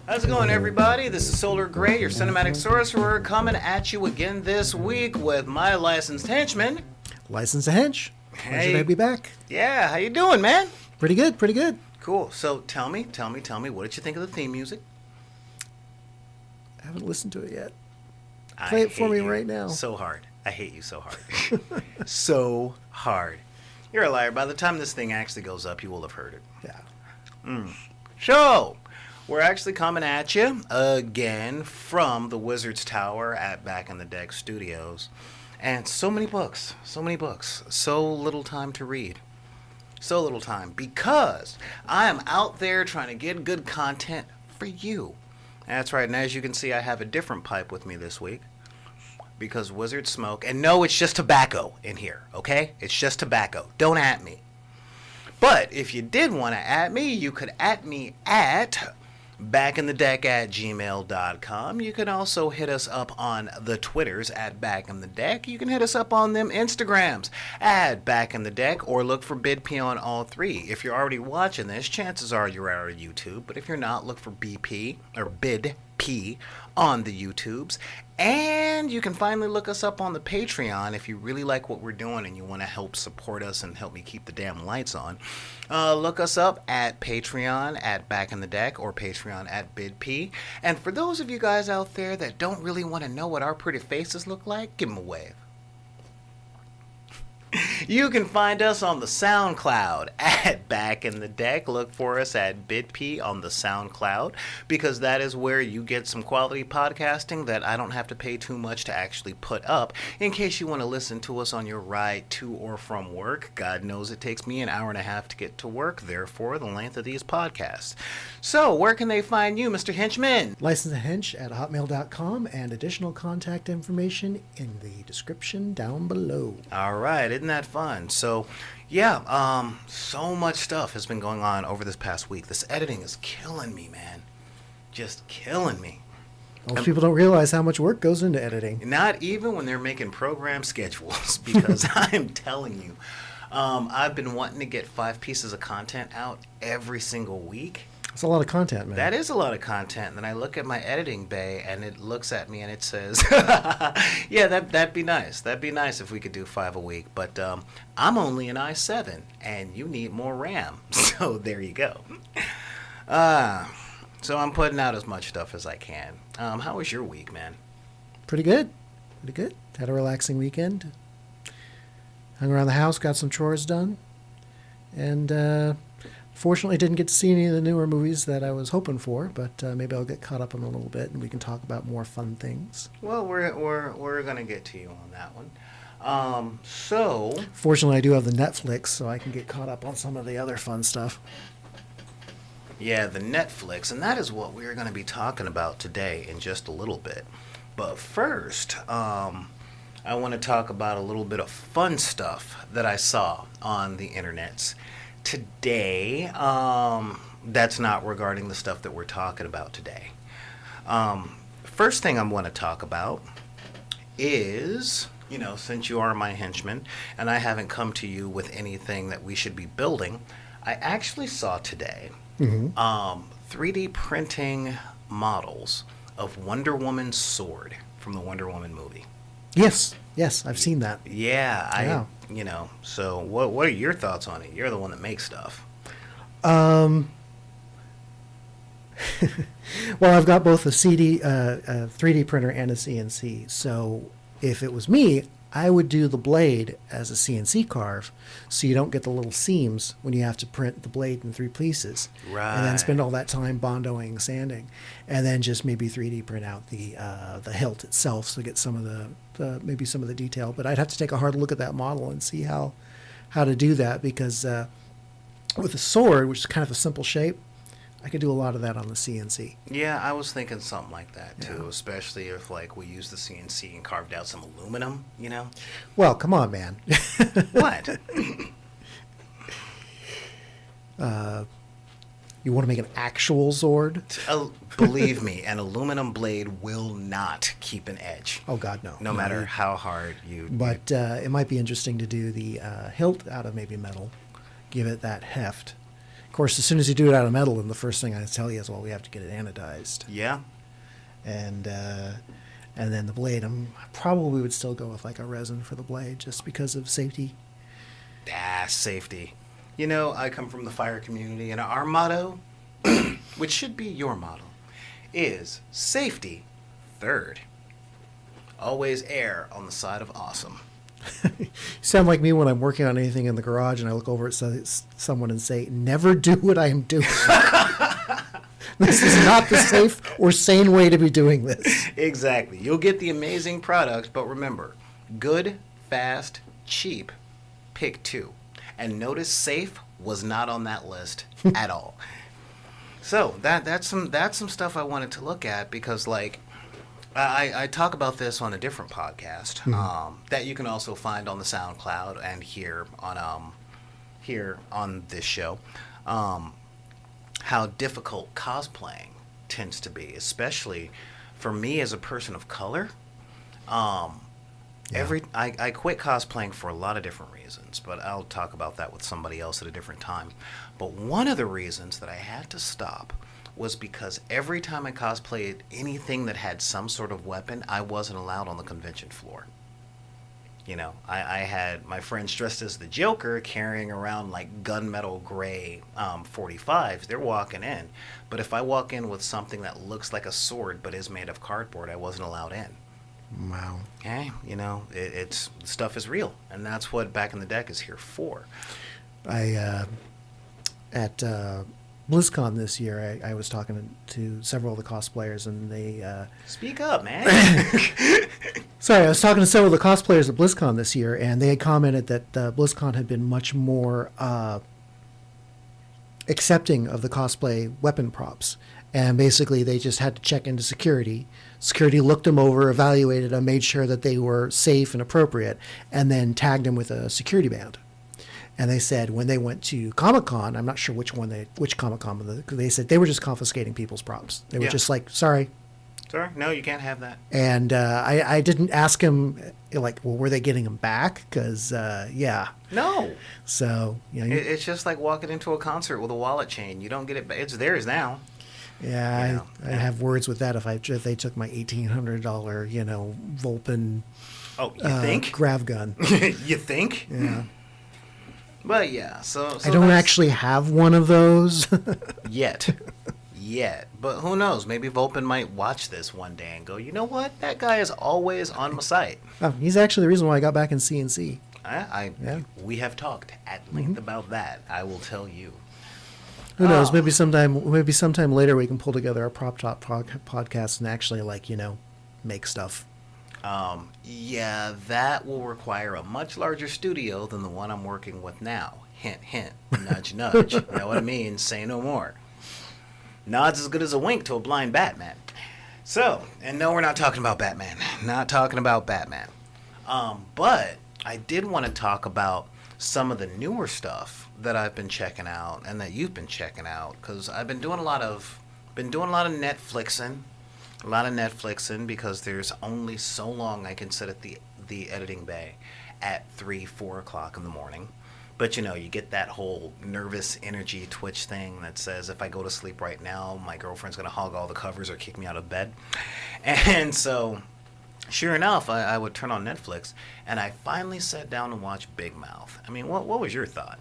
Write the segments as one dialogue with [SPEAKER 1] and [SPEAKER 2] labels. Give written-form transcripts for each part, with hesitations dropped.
[SPEAKER 1] How's it going, everybody? This is Solar Gray, your cinematic sorcerer, coming at you again this week with my licensed henchman.
[SPEAKER 2] Licensed Hench. Pleasure to be back.
[SPEAKER 1] Yeah, how you doing, man?
[SPEAKER 2] Pretty good, pretty good.
[SPEAKER 1] Cool. So tell me, what did you think of the theme music?
[SPEAKER 2] I haven't listened to it yet. Play it for me right now.
[SPEAKER 1] So hard. I hate you so hard. So hard. You're a liar. By the time this thing actually goes up, you will have heard it.
[SPEAKER 2] Yeah.
[SPEAKER 1] So, we're actually coming at you again from the Wizard's Tower at Back in the Deck Studios. And so many books, so little time to read. So little time because I am out there trying to get good content for you. That's right, and as you can see, I have a different pipe with me this week because wizards smoke. And no, it's just tobacco in here, okay? It's just tobacco. Don't at me. But if you did want to at me, you could at me at backinthedeck@gmail.com. You can also hit us up on the Twitters at backinthedeck. You can hit us up on them Instagrams at backinthedeck or look for BidP on all three. If you're already watching this, chances are you're out of YouTube. But if you're not, look for BP or BidP on the YouTubes. And you can finally look us up on the Patreon if you really like what we're doing and you want to help support us and help me keep the damn lights on. Look us up at Patreon at Back in the Deck or Patreon at BidP. And for those of you guys out there that don't really want to know what our pretty faces look like, give them a wave. You can find us on the SoundCloud at Back in the Deck. Look for us at BidP on the SoundCloud because that is where you get some quality podcasting that I don't have to pay too much to actually put up. In case you want to listen to us on your ride to or from work, God knows it takes me an hour and a half to get to work, therefore the length of these podcasts. So, where can they find you, Mr. Henchman?
[SPEAKER 2] Licensed Hench at hotmail.com and additional contact information in the description down below.
[SPEAKER 1] All right, isn't that fun? So, yeah, so much stuff has been going on over this past week. This editing is killing me, man. Just killing me.
[SPEAKER 2] Most people don't realize how much work goes into editing.
[SPEAKER 1] Not even when they're making program schedules, because I'm telling you, I've been wanting to get 5 pieces of content out every single week.
[SPEAKER 2] It's a lot of content, man.
[SPEAKER 1] That is a lot of content. And then I look at my editing bay, and it looks at me, and it says, yeah, that'd be nice. That'd be nice if we could do 5 a week. But I'm only an i7, and you need more RAM. So there you go. So I'm putting out as much stuff as I can. How was your week, man?
[SPEAKER 2] Pretty good. Pretty good. Had a relaxing weekend. Hung around the house, got some chores done. And fortunately, didn't get to see any of the newer movies that I was hoping for, but maybe I'll get caught up on a little bit, and we can talk about more fun things.
[SPEAKER 1] Well, we're gonna get to you on that one. So
[SPEAKER 2] fortunately, I do have the Netflix, so I can get caught up on some of the other fun stuff.
[SPEAKER 1] Yeah, the Netflix, and that is what we're going to be talking about today in just a little bit. But first, I want to talk about a little bit of fun stuff that I saw on the internets today. That's not regarding the stuff that we're talking about today. First thing I want to talk about is, you know, since you are my henchman and I haven't come to you with anything that we should be building, I actually saw today 3D printing models of Wonder Woman's sword from the Wonder Woman movie.
[SPEAKER 2] Yes, I've seen that.
[SPEAKER 1] Yeah, you know, so what are your thoughts on it? You're the one that makes stuff.
[SPEAKER 2] Well, I've got both a 3D printer and a CNC. So if it was me, I would do the blade as a CNC carve, so you don't get the little seams when you have to print the blade in 3 pieces.
[SPEAKER 1] Right.
[SPEAKER 2] And then spend all that time bondoing, sanding, and then just maybe 3D print out the hilt itself, so get some of maybe some of the detail. But I'd have to take a hard look at that model and see how to do that, because with a sword, which is kind of a simple shape, I could do a lot of that on the CNC.
[SPEAKER 1] Yeah, I was thinking something like that too, especially if like we used the CNC and carved out some aluminum, you know?
[SPEAKER 2] Well, come on, man.
[SPEAKER 1] What?
[SPEAKER 2] You want to make an actual sword?
[SPEAKER 1] Believe me, an aluminum blade will not keep an edge.
[SPEAKER 2] Oh God, no.
[SPEAKER 1] No matter how hard you.
[SPEAKER 2] But it might be interesting to do the hilt out of maybe metal, give it that heft. Of course, as soon as you do it out of metal, then the first thing I tell you is, well, we have to get it anodized.
[SPEAKER 1] Yeah.
[SPEAKER 2] And then the blade, I probably would still go with like a resin for the blade, just because of safety.
[SPEAKER 1] Safety. You know, I come from the fire community, and our motto, which should be your motto, is safety third. Always err on the side of awesome.
[SPEAKER 2] You sound like me when I'm working on anything in the garage and I look over at someone and say, never do what I am doing. This is not the safe or sane way to be doing this.
[SPEAKER 1] Exactly. You'll get the amazing product, but remember, good, fast, cheap, pick two. And notice safe was not on that list at all. So that's some stuff I wanted to look at because, like, I talk about this on a different podcast that you can also find on the SoundCloud and here on this show. How difficult cosplaying tends to be, especially for me as a person of color. I quit cosplaying for a lot of different reasons, but I'll talk about that with somebody else at a different time. But one of the reasons that I had to stop was because every time I cosplayed anything that had some sort of weapon, I wasn't allowed on the convention floor. You know, I had my friends dressed as the Joker carrying around like gunmetal gray 45s. They're walking in. But if I walk in with something that looks like a sword but is made of cardboard, I wasn't allowed in.
[SPEAKER 2] Wow.
[SPEAKER 1] Okay, you know, it's stuff is real, and that's what Back in the Deck is here for.
[SPEAKER 2] At BlizzCon this year, I was talking to several of the cosplayers, and they...
[SPEAKER 1] Speak up, man.
[SPEAKER 2] Sorry, I was talking to several of the cosplayers at BlizzCon this year, and they had commented that BlizzCon had been much more accepting of the cosplay weapon props. And basically, they just had to check into security. Security looked them over, evaluated them, made sure that they were safe and appropriate, and then tagged them with a security band. And they said when they went to Comic-Con, I'm not sure which Comic-Con, they said they were just confiscating people's props. They were just like, sorry.
[SPEAKER 1] Sorry, no, you can't have that.
[SPEAKER 2] And I didn't ask him, like, well, were they getting them back? Because, yeah.
[SPEAKER 1] No.
[SPEAKER 2] So, you know.
[SPEAKER 1] It's just like walking into a concert with a wallet chain. You don't get it back. It's theirs now.
[SPEAKER 2] Yeah,
[SPEAKER 1] You know,
[SPEAKER 2] I'd have words with that if they took my $1,800, you know, Vulpin
[SPEAKER 1] Oh, you think?
[SPEAKER 2] grav gun.
[SPEAKER 1] You think?
[SPEAKER 2] Yeah.
[SPEAKER 1] But yeah, so
[SPEAKER 2] I don't actually have one of those.
[SPEAKER 1] yet. But who knows? Maybe Vulpin might watch this one day and go, you know what? That guy is always on my site.
[SPEAKER 2] Oh, he's actually the reason why I got back in CNC.
[SPEAKER 1] We have talked at length about that. I will tell you.
[SPEAKER 2] Who knows? Maybe sometime later we can pull together a prop top podcast and actually, like, you know, make stuff.
[SPEAKER 1] Yeah, that will require a much larger studio than the one I'm working with now. Hint, hint. Nudge, nudge. You know what I mean? Say no more. Nods as good as a wink to a blind Batman. So, and no, we're not talking about Batman. Not talking about Batman. But I did want to talk about some of the newer stuff that I've been checking out and that you've been checking out, because I've been doing a lot of Netflixing. A lot of Netflixing because there's only so long I can sit at the editing bay at 3-4 o'clock in the morning. But you know, you get that whole nervous energy twitch thing that says if I go to sleep right now, my girlfriend's going to hog all the covers or kick me out of bed. And so, sure enough, I would turn on Netflix, and I finally sat down and watched Bigmouth. I mean, what was your thought?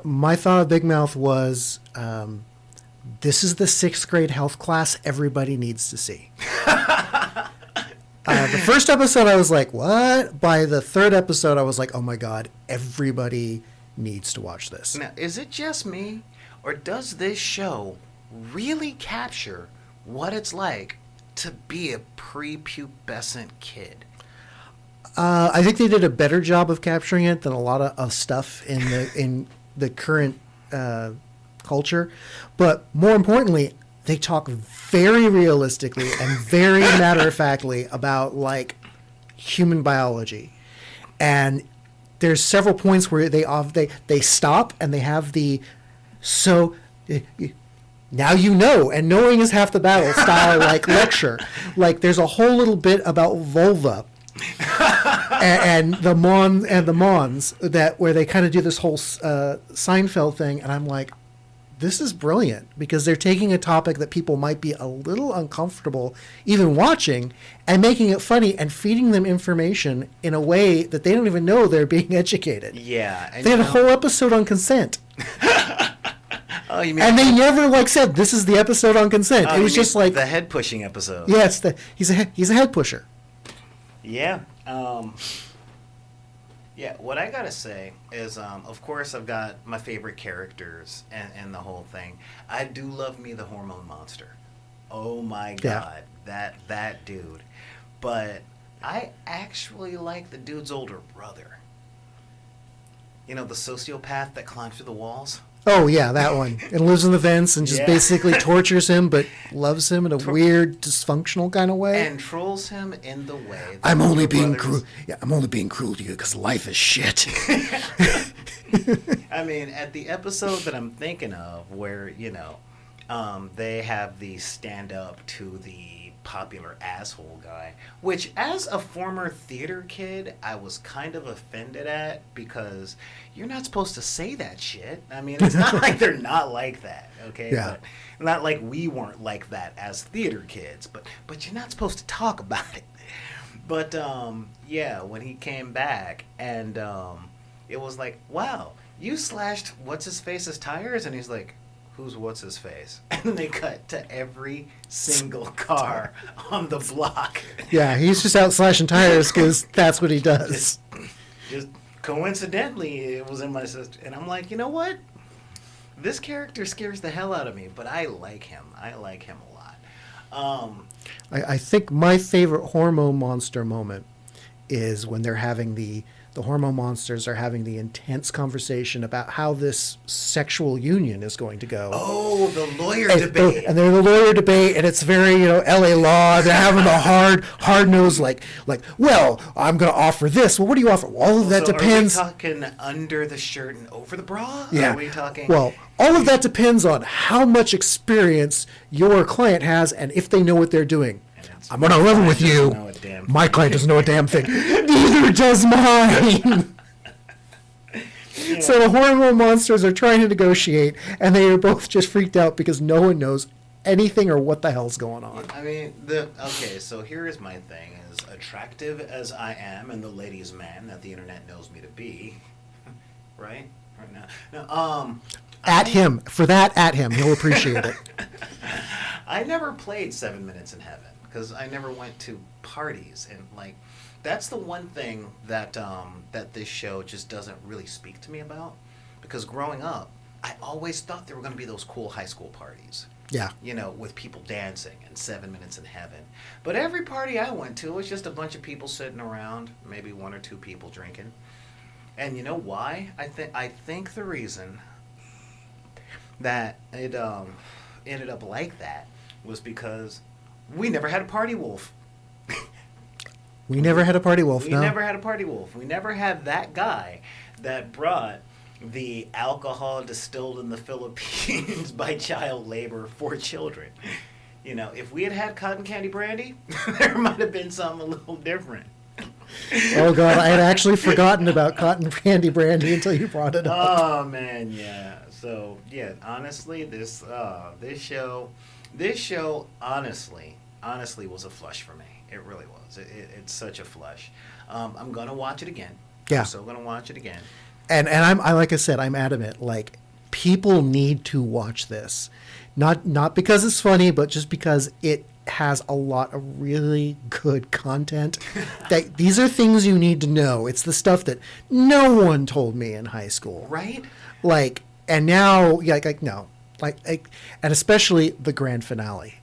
[SPEAKER 2] My thought of Bigmouth was, this is the 6th grade health class everybody needs to see. The first episode, I was like, what? By the 3rd episode, I was like, oh my God, everybody needs to watch this.
[SPEAKER 1] Now, is it just me, or does this show really capture what it's like to be a prepubescent kid?
[SPEAKER 2] I think they did a better job of capturing it than a lot of stuff in the current culture. But more importantly, they talk very realistically and very matter-of-factly about, like, human biology. And there's several points where they stop and they have the now you know, and knowing is half the battle style like lecture. Like there's a whole little bit about vulva and the Mons that where they kind of do this whole Seinfeld thing, and I'm like, this is brilliant because they're taking a topic that people might be a little uncomfortable even watching and making it funny and feeding them information in a way that they don't even know they're being educated.
[SPEAKER 1] Yeah.
[SPEAKER 2] They had a whole episode on consent.
[SPEAKER 1] Oh, you mean?
[SPEAKER 2] And they never like said this is the episode on consent. It was just like
[SPEAKER 1] the head pushing episode.
[SPEAKER 2] Yes, he's a head pusher.
[SPEAKER 1] Yeah. Yeah, what I gotta say is, of course, I've got my favorite characters and the whole thing. I do love me the hormone monster. Oh my God, that dude. But I actually like the dude's older brother. You know, the sociopath that climbs through the walls?
[SPEAKER 2] Oh, yeah, that one. And lives in the vents and just basically tortures him, but loves him in a weird, dysfunctional kind of way.
[SPEAKER 1] And trolls him in the way.
[SPEAKER 2] I'm only being cruel. Yeah, I'm only being cruel to you because life is shit.
[SPEAKER 1] I mean, at the episode that I'm thinking of where, you know, they have the stand up to the popular asshole guy, which as a former theater kid, I was kind of offended at because you're not supposed to say that shit. I mean, it's not like they're not like that, okay?
[SPEAKER 2] Yeah.
[SPEAKER 1] But not like we weren't like that as theater kids, but you're not supposed to talk about it. But, yeah, when he came back and it was like, wow, you slashed what's-his-face's tires? And he's like, who's what's-his-face? And they cut to every single car on the block.
[SPEAKER 2] Yeah, he's just out slashing tires because that's what he does.
[SPEAKER 1] Just coincidentally, it was in my sister. And I'm like, you know what? This character scares the hell out of me, but I like him. I like him a lot.
[SPEAKER 2] I think my favorite hormone monster moment is when they're having the hormone monsters are having the intense conversation about how this sexual union is going to go.
[SPEAKER 1] Oh, the lawyer debate.
[SPEAKER 2] And they're the lawyer debate, and it's very, LA law. They're having the hard nose, like, well, I'm going to offer this. Well, what do you offer? Well, all of that depends.
[SPEAKER 1] Are we talking under the shirt and over the bra?
[SPEAKER 2] Yeah.
[SPEAKER 1] Are we talking?
[SPEAKER 2] Well, all of that depends on how much experience your client has and if they know what they're doing. I'm on a level with you. My client doesn't know a damn thing. Neither does mine. Yeah. So the hormone monsters are trying to negotiate, and they are both just freaked out because no one knows anything or what the hell's going on.
[SPEAKER 1] I mean, okay, so here is my thing. As attractive as I am and the ladies' man that the internet knows me to be, right now.
[SPEAKER 2] At him. He'll appreciate it.
[SPEAKER 1] I never played 7 Minutes in Heaven because I never went to parties, and like that's the one thing that that this show just doesn't really speak to me about, because growing up I always thought there were going to be those cool high school parties.
[SPEAKER 2] Yeah.
[SPEAKER 1] You know, with people dancing and 7 Minutes in Heaven. But every party I went to was just a bunch of people sitting around, maybe one or two people drinking. And you know why? I think the reason that it ended up like that was because we never had a party wolf.
[SPEAKER 2] We never had a party wolf,
[SPEAKER 1] We never had a party wolf. We never had that guy that brought the alcohol distilled in the Philippines by child labor for children. You know, if we had had cotton candy brandy, there might have been something a little different.
[SPEAKER 2] Oh, God, I had actually forgotten about cotton candy brandy until you brought it up.
[SPEAKER 1] Oh, man, yeah. So, yeah, honestly, this show, honestly was a flush for me. It really was. It's such a flush. I'm going to watch it again.
[SPEAKER 2] Yeah.
[SPEAKER 1] I'm still going to watch it again.
[SPEAKER 2] And I like I said, I'm adamant. Like, people need to watch this, not because it's funny, but just because it has a lot of really good content. That these are things you need to know. It's the stuff that no one told me in high school,
[SPEAKER 1] right?
[SPEAKER 2] Like, and now, and especially the grand finale.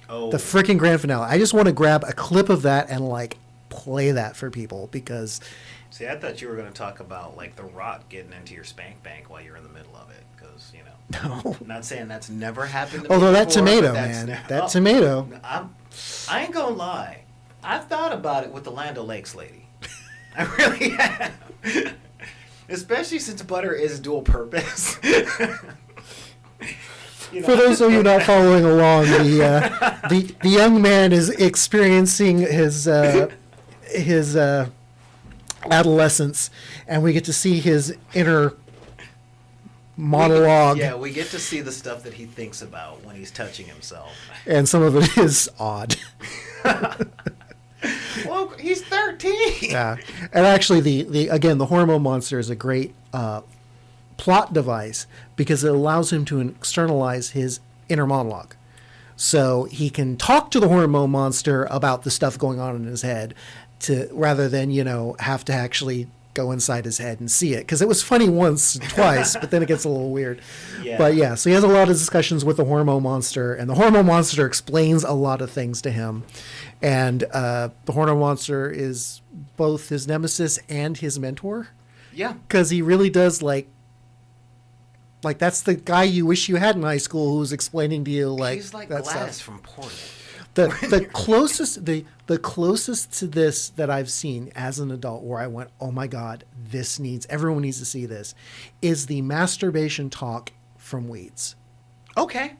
[SPEAKER 1] Oh,
[SPEAKER 2] the freaking grand finale. I just want to grab a clip of that and like play that for people because.
[SPEAKER 1] See, I thought you were going to talk about, like, The Rock getting into your spank bank while you're in the middle of it, because, you know.
[SPEAKER 2] No.
[SPEAKER 1] I'm not saying that's never happened to me
[SPEAKER 2] Although that
[SPEAKER 1] before,
[SPEAKER 2] tomato,
[SPEAKER 1] man.
[SPEAKER 2] That tomato.
[SPEAKER 1] I ain't going to lie. I've thought about it with the Land O'Lakes lady. I really have. Especially since butter is dual purpose.
[SPEAKER 2] For those of you not following along, the young man is experiencing his adolescence, and we get to see his inner monologue.
[SPEAKER 1] Yeah, we get to see the stuff that he thinks about when he's touching himself.
[SPEAKER 2] And some of it is odd.
[SPEAKER 1] Well, he's 13.
[SPEAKER 2] Yeah, and actually, the hormone monster is a great plot device because it allows him to externalize his inner monologue. So he can talk to the hormone monster about the stuff going on in his head, rather than have to actually go inside his head and see it. Because it was funny once, twice, but then it gets a little weird.
[SPEAKER 1] Yeah.
[SPEAKER 2] But yeah, so he has a lot of discussions with the hormone monster, and the hormone monster explains a lot of things to him. And the hormone monster is both his nemesis and his mentor.
[SPEAKER 1] Yeah.
[SPEAKER 2] Because he really does like that's the guy you wish you had in high school who's explaining to you
[SPEAKER 1] he's like
[SPEAKER 2] that
[SPEAKER 1] Gladys
[SPEAKER 2] stuff.
[SPEAKER 1] from Portal.
[SPEAKER 2] The closest to this that I've seen as an adult where I went, oh my God, everyone needs to see this, is the masturbation talk from Weeds.
[SPEAKER 1] Okay.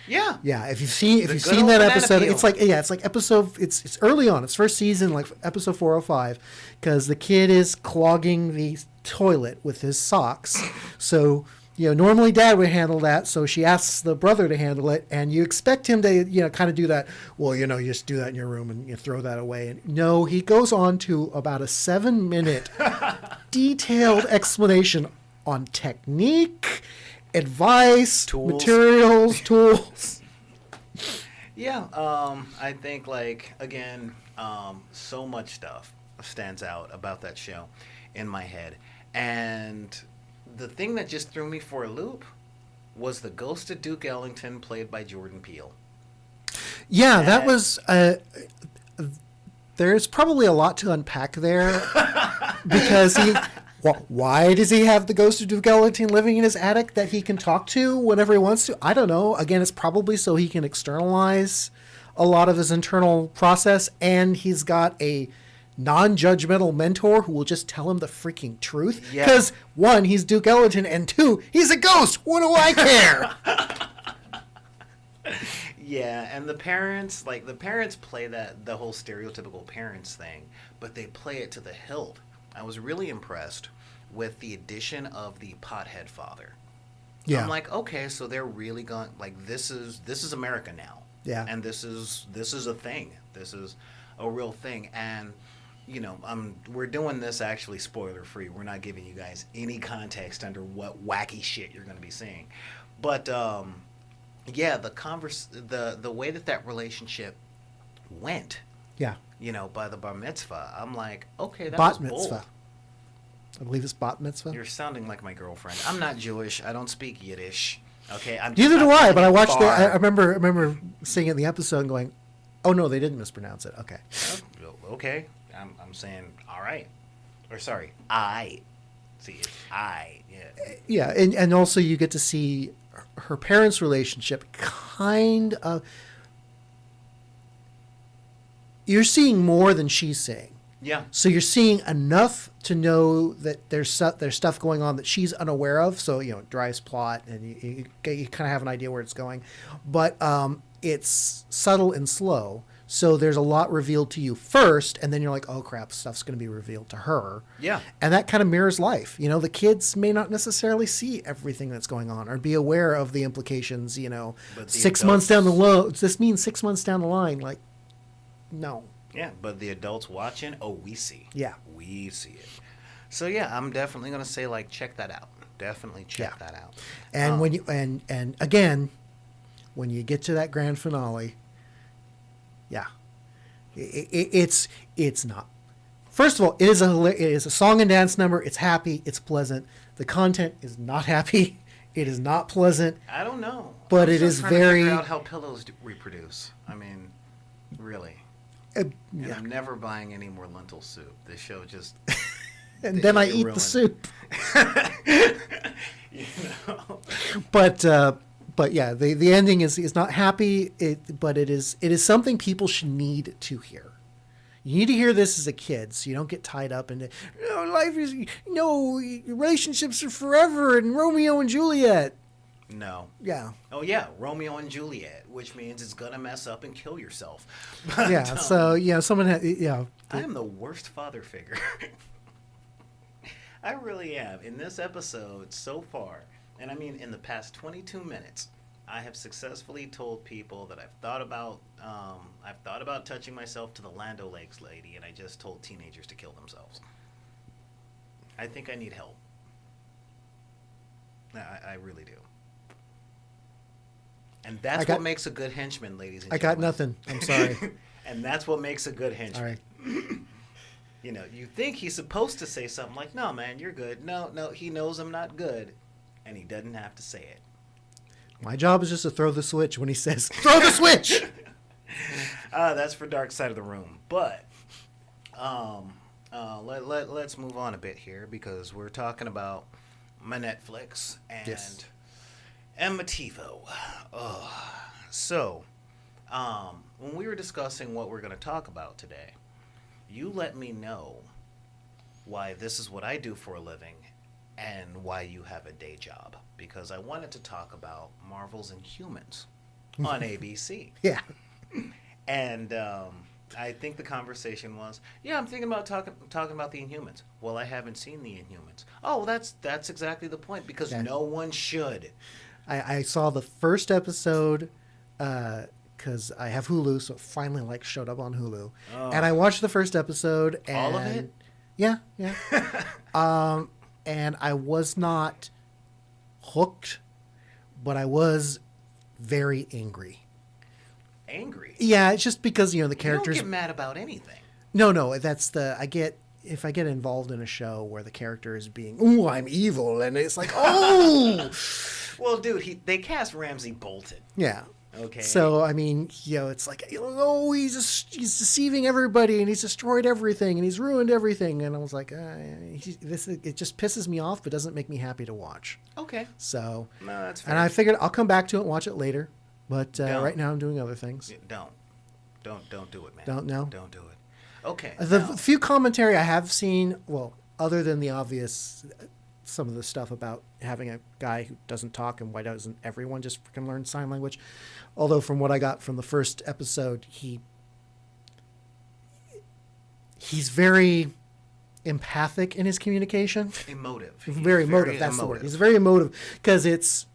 [SPEAKER 1] Yeah.
[SPEAKER 2] Yeah, if you've seen
[SPEAKER 1] good
[SPEAKER 2] that
[SPEAKER 1] old banana
[SPEAKER 2] episode,
[SPEAKER 1] peel.
[SPEAKER 2] it's like episode it's early on, it's first season, like episode 405, because the kid is clogging the toilet with his socks. So normally dad would handle that, so she asks the brother to handle it, and you expect him to kind of do that. Well, you just do that in your room and you throw that away. And no, he goes on to about a 7-minute detailed explanation on technique, advice,
[SPEAKER 1] Tools.
[SPEAKER 2] materials, tools.
[SPEAKER 1] Yeah, I think again, so much stuff stands out about that show in my head. And the thing that just threw me for a loop was the ghost of Duke Ellington played by Jordan Peele.
[SPEAKER 2] Yeah, that was there's probably a lot to unpack there because why does he have the ghost of Duke Ellington living in his attic that he can talk to whenever he wants to? I don't know. Again, it's probably so he can externalize a lot of his internal process, and he's got a non-judgmental mentor who will just tell him the freaking truth. Because one, he's Duke Ellington, and two, he's a ghost. What do I care?
[SPEAKER 1] Yeah, and the parents play the whole stereotypical parents thing, but they play it to the hilt. I was really impressed with the addition of the pothead father.
[SPEAKER 2] Yeah.
[SPEAKER 1] I'm like, okay, so they're really going, this is America now.
[SPEAKER 2] Yeah.
[SPEAKER 1] And this is a thing. This is a real thing. And we're doing this actually spoiler free. We're not giving you guys any context under what wacky shit you're going to be seeing. But yeah, the way that relationship went.
[SPEAKER 2] Yeah.
[SPEAKER 1] By the bar mitzvah, I'm like, okay, that
[SPEAKER 2] Bat
[SPEAKER 1] was bold.
[SPEAKER 2] mitzvah. I believe it's bat mitzvah.
[SPEAKER 1] You're sounding like my girlfriend. I'm not Jewish. I don't speak Yiddish. Okay,
[SPEAKER 2] Neither do I. But I watched it. I remember seeing it in the episode and going, "Oh no, they didn't mispronounce it." Okay.
[SPEAKER 1] Okay. I'm saying all right, or sorry, I. See, it's I. Yeah.
[SPEAKER 2] Yeah, and also you get to see her parents' relationship. Kind of, you're seeing more than she's seeing.
[SPEAKER 1] Yeah.
[SPEAKER 2] So you're seeing enough to know that there's stuff going on that she's unaware of. So it drives plot, and you kind of have an idea where it's going, but it's subtle and slow. So there's a lot revealed to you first, and then you're like, oh crap, stuff's going to be revealed to her.
[SPEAKER 1] Yeah.
[SPEAKER 2] And that kind of mirrors life. The kids may not necessarily see everything that's going on or be aware of the implications.
[SPEAKER 1] But
[SPEAKER 2] 6 months down the road, this means 6 months down the line, no.
[SPEAKER 1] Yeah, but the adults watching, we see.
[SPEAKER 2] Yeah.
[SPEAKER 1] We see it. So yeah, I'm definitely gonna say check that out. Definitely check that out.
[SPEAKER 2] And when you and again, when you get to that grand finale, yeah, it's not. First of all, it is a song and dance number. It's happy. It's pleasant. The content is not happy. It is not pleasant.
[SPEAKER 1] I don't know,
[SPEAKER 2] but
[SPEAKER 1] I'm
[SPEAKER 2] it
[SPEAKER 1] still
[SPEAKER 2] is
[SPEAKER 1] trying to
[SPEAKER 2] very.
[SPEAKER 1] figure out how pillows reproduce. I mean, really. And
[SPEAKER 2] Yeah.
[SPEAKER 1] I'm never buying any more lentil soup. This show just.
[SPEAKER 2] And then I eat
[SPEAKER 1] ruined.
[SPEAKER 2] the soup. But yeah, the ending is not happy. But it is something people should need to hear. You need to hear this as a kid, so you don't get tied up into life is relationships are forever and Romeo and Juliet.
[SPEAKER 1] No.
[SPEAKER 2] Yeah.
[SPEAKER 1] Oh yeah, Romeo and Juliet, which means it's gonna mess up and kill yourself.
[SPEAKER 2] Yeah.
[SPEAKER 1] But
[SPEAKER 2] So yeah, someone
[SPEAKER 1] I am the worst father figure. I really am. In this episode so far, and I mean in the past 22 minutes, I have successfully told people that I've thought about touching myself to the Land O'Lakes lady, and I just told teenagers to kill themselves. I think I need help. I really do. And that's what makes a good henchman, ladies and
[SPEAKER 2] I
[SPEAKER 1] gentlemen.
[SPEAKER 2] got nothing. I'm sorry.
[SPEAKER 1] And that's what makes a good
[SPEAKER 2] All
[SPEAKER 1] henchman.
[SPEAKER 2] right.
[SPEAKER 1] You know, you think he's supposed to say something like, "No, man, you're good." No, no, he knows I'm not good, and he doesn't have to say it.
[SPEAKER 2] My job is just to throw the switch when he says, "Throw the switch."
[SPEAKER 1] That's for Dark Side of the Room. But let's move on a bit here because we're talking about my Netflix and
[SPEAKER 2] Yes.
[SPEAKER 1] Emma TiVo. So, when we were discussing what we're going to talk about today, you let me know why this is what I do for a living and why you have a day job. Because I wanted to talk about Marvel's Inhumans on ABC.
[SPEAKER 2] Yeah.
[SPEAKER 1] And I think the conversation was, yeah, I'm thinking about talking about the Inhumans. Well, I haven't seen the Inhumans. Oh, that's exactly the point because
[SPEAKER 2] Yeah.
[SPEAKER 1] no one should.
[SPEAKER 2] I saw the first episode because I have Hulu, so it finally showed up on Hulu,
[SPEAKER 1] Oh.
[SPEAKER 2] and I watched the first episode. And,
[SPEAKER 1] All of it?
[SPEAKER 2] Yeah, yeah. And I was not hooked, but I was very angry.
[SPEAKER 1] Angry.
[SPEAKER 2] Yeah, it's just because the
[SPEAKER 1] You don't
[SPEAKER 2] characters.
[SPEAKER 1] get mad about anything.
[SPEAKER 2] No, that's if I get involved in a show where the character is being, "Ooh, I'm evil," and it's like, oh,
[SPEAKER 1] Well, dude, they cast Ramsay Bolton.
[SPEAKER 2] yeah.
[SPEAKER 1] Okay.
[SPEAKER 2] So I mean, it's like, oh, he's deceiving everybody, and he's destroyed everything, and he's ruined everything, and I was like, it just pisses me off, but doesn't make me happy to watch.
[SPEAKER 1] Okay.
[SPEAKER 2] So,
[SPEAKER 1] No, that's fair.
[SPEAKER 2] and I figured I'll come back to it and watch it later, but
[SPEAKER 1] Don't.
[SPEAKER 2] right now I'm doing other things.
[SPEAKER 1] Don't do it, man.
[SPEAKER 2] Don't know?
[SPEAKER 1] Don't do it. Okay.
[SPEAKER 2] The
[SPEAKER 1] now-
[SPEAKER 2] few commentary I have seen, well, other than the obvious, some of the stuff about having a guy who doesn't talk and why doesn't everyone just freaking learn sign language? Although from what I got from the first episode, he's very empathic in his communication.
[SPEAKER 1] emotive. He's
[SPEAKER 2] Very emotive. That's the word. He's very emotive because it's.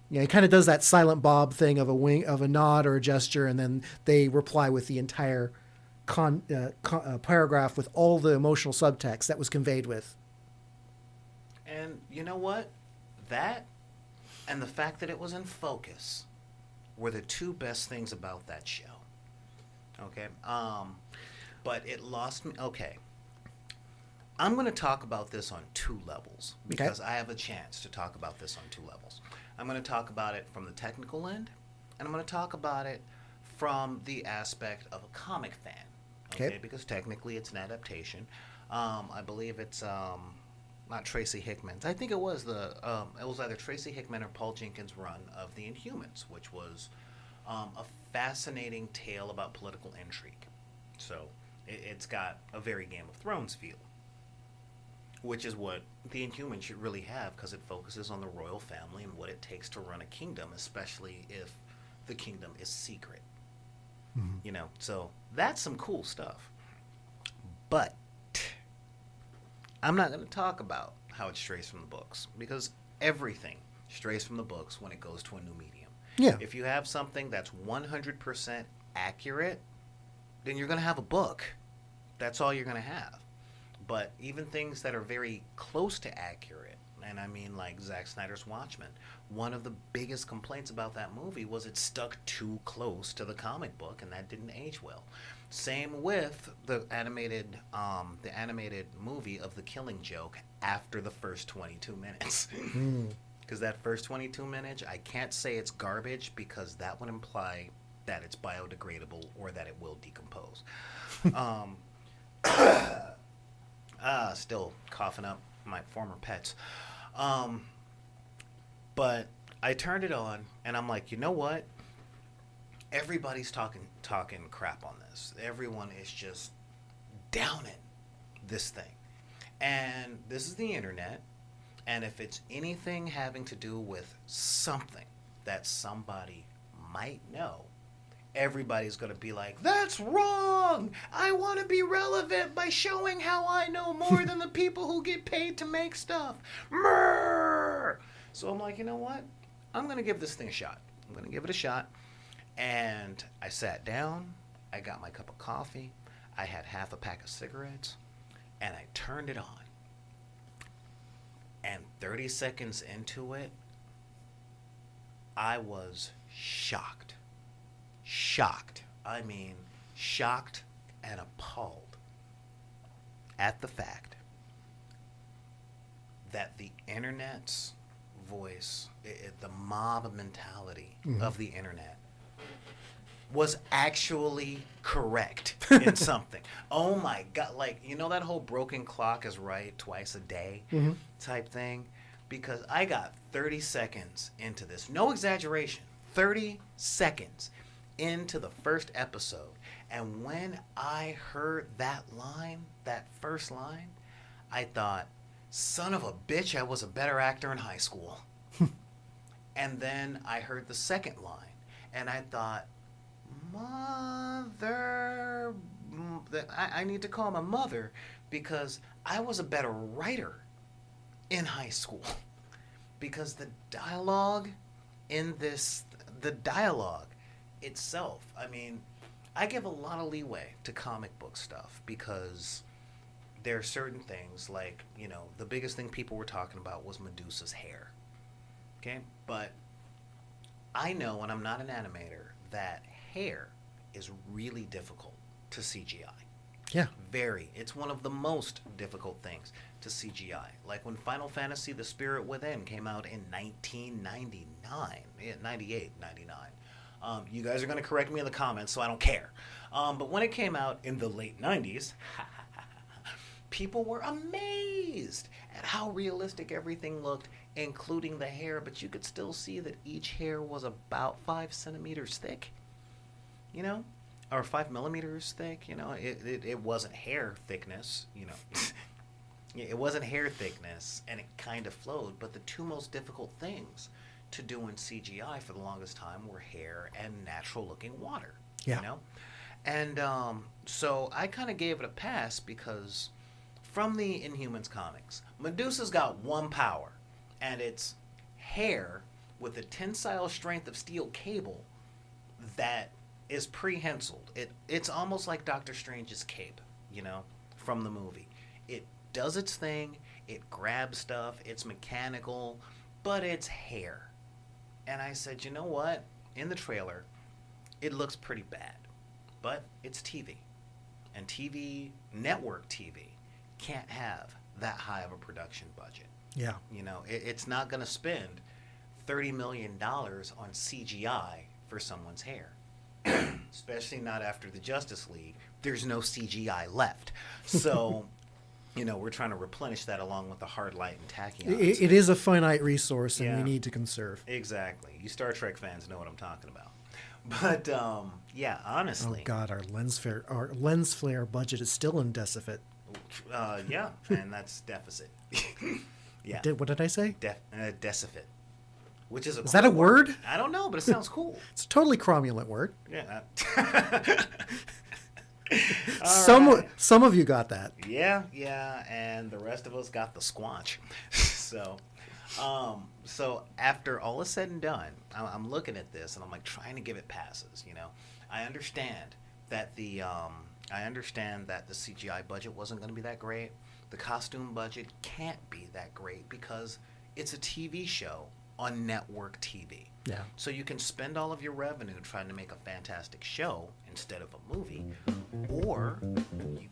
[SPEAKER 2] Yeah, he kind of does that silent Bob thing of a nod or a gesture, and then they reply with the entire paragraph with all the emotional subtext that was conveyed with.
[SPEAKER 1] And you know what? That and the fact that it was in focus were the two best things about that show. Okay. But it lost me. Okay. I'm going to talk about this on two levels because I have a chance to talk about this on two levels. I'm going to talk about it from the technical end, and I'm going to talk about it from the aspect of a comic fan. Okay. Because technically it's an adaptation. I believe it's not Tracy Hickman's. I think it was it was either Tracy Hickman or Paul Jenkins' run of the Inhumans, which was a fascinating tale about political intrigue. So it's got a very Game of Thrones feel, which is what the Inhumans should really have because it focuses on the royal family and what it takes to run a kingdom, especially if the kingdom is secret. Mm-hmm. So that's some cool stuff. But I'm not going to talk about how it strays from the books because everything strays from the books when it goes to a new medium.
[SPEAKER 2] Yeah.
[SPEAKER 1] If you have something that's 100% accurate, then you're going to have a book. That's all you're going to have. But even things that are very close to accurate, and I mean like Zack Snyder's Watchmen, one of the biggest complaints about that movie was it stuck too close to the comic book, and that didn't age well. Same with the animated movie of The Killing Joke after the first 22 minutes. Because that first 22 minutes, I can't say it's garbage because that would imply that it's biodegradable or that it will decompose. Still coughing up my former pets. But I turned it on, and I'm like, you know what? Everybody's talking crap on this. Everyone is just downing this thing. And this is the internet. And if it's anything having to do with something that somebody might know, everybody's going to be like, that's wrong. I want to be relevant by showing how I know more than the people who get paid to make stuff. Murr! So I'm like, you know what? I'm going to give this thing a shot. I'm going to give it a shot. And I sat down. I got my cup of coffee. I had half a pack of cigarettes. And I turned it on. And 30 seconds into it, I was shocked. Shocked. I mean, shocked and appalled at the fact that the internet's voice, the mob mentality of the internet, was actually correct in something. Oh my God. Like, you know that whole broken clock is right twice a day type thing? Because I got 30 seconds into this. No exaggeration. 30 seconds into the first episode. And when I heard that line, that first line, I thought, son of a bitch, I was a better actor in high school. And then I heard the second line, and I thought, mother, I need to call my mother because I was a better writer in high school. Because the dialogue in this, the dialogue itself, I mean, I give a lot of leeway to comic book stuff because there are certain things like, you know, the biggest thing people were talking about was Medusa's hair. Okay? But I know, and I'm not an animator, that hair is really difficult to CGI.
[SPEAKER 2] Yeah.
[SPEAKER 1] Very. It's one of the most difficult things to CGI. Like when Final Fantasy The Spirit Within came out in 1999, 98, 99. You guys are going to correct me in the comments, so I don't care. But when it came out in the late 90s, people were amazed at how realistic everything looked, including the hair, but you could still see that each hair was about 5 centimeters thick, you know, or 5 millimeters thick, you know. It wasn't hair thickness, you know. It wasn't hair thickness, and it kind of flowed, but the two most difficult things to do in CGI for the longest time were hair and natural looking water,
[SPEAKER 2] Yeah.
[SPEAKER 1] you know. And so I kind of gave it a pass because from the Inhumans comics, Medusa's got one power, and it's hair with a tensile strength of steel cable that is prehensiled. It's almost like Doctor Strange's cape, you know, from the movie. It does its thing, it grabs stuff, it's mechanical, but it's hair. And I said, you know what? In the trailer, it looks pretty bad, but it's TV. And TV, network TV, can't have that high of a production budget.
[SPEAKER 2] Yeah.
[SPEAKER 1] You know, it's not going to spend $30 million on CGI for someone's hair. Especially not after the Justice League. There's no CGI left. So, you know, we're trying to replenish that along with the hard light and tachyons.
[SPEAKER 2] It is a finite resource, and
[SPEAKER 1] Yeah.
[SPEAKER 2] we need to conserve.
[SPEAKER 1] Exactly. You Star Trek fans know what I'm talking about. But, yeah, honestly.
[SPEAKER 2] Oh God, our lens flare budget is still in deficit.
[SPEAKER 1] Yeah, and that's deficit. Yeah.
[SPEAKER 2] What did I say?
[SPEAKER 1] Decifit. Which is
[SPEAKER 2] Is that a
[SPEAKER 1] cool
[SPEAKER 2] word?
[SPEAKER 1] I don't know, but it sounds cool.
[SPEAKER 2] It's a totally cromulent word.
[SPEAKER 1] Yeah.
[SPEAKER 2] Some of you got that.
[SPEAKER 1] Yeah, and the rest of us got the squanch. So after all is said and done, I'm looking at this and I'm like trying to give it passes. You know, I understand that the CGI budget wasn't going to be that great. The costume budget can't be that great because it's a TV show on network TV.
[SPEAKER 2] Yeah.
[SPEAKER 1] So you can spend all of your revenue trying to make a fantastic show instead of a movie, or you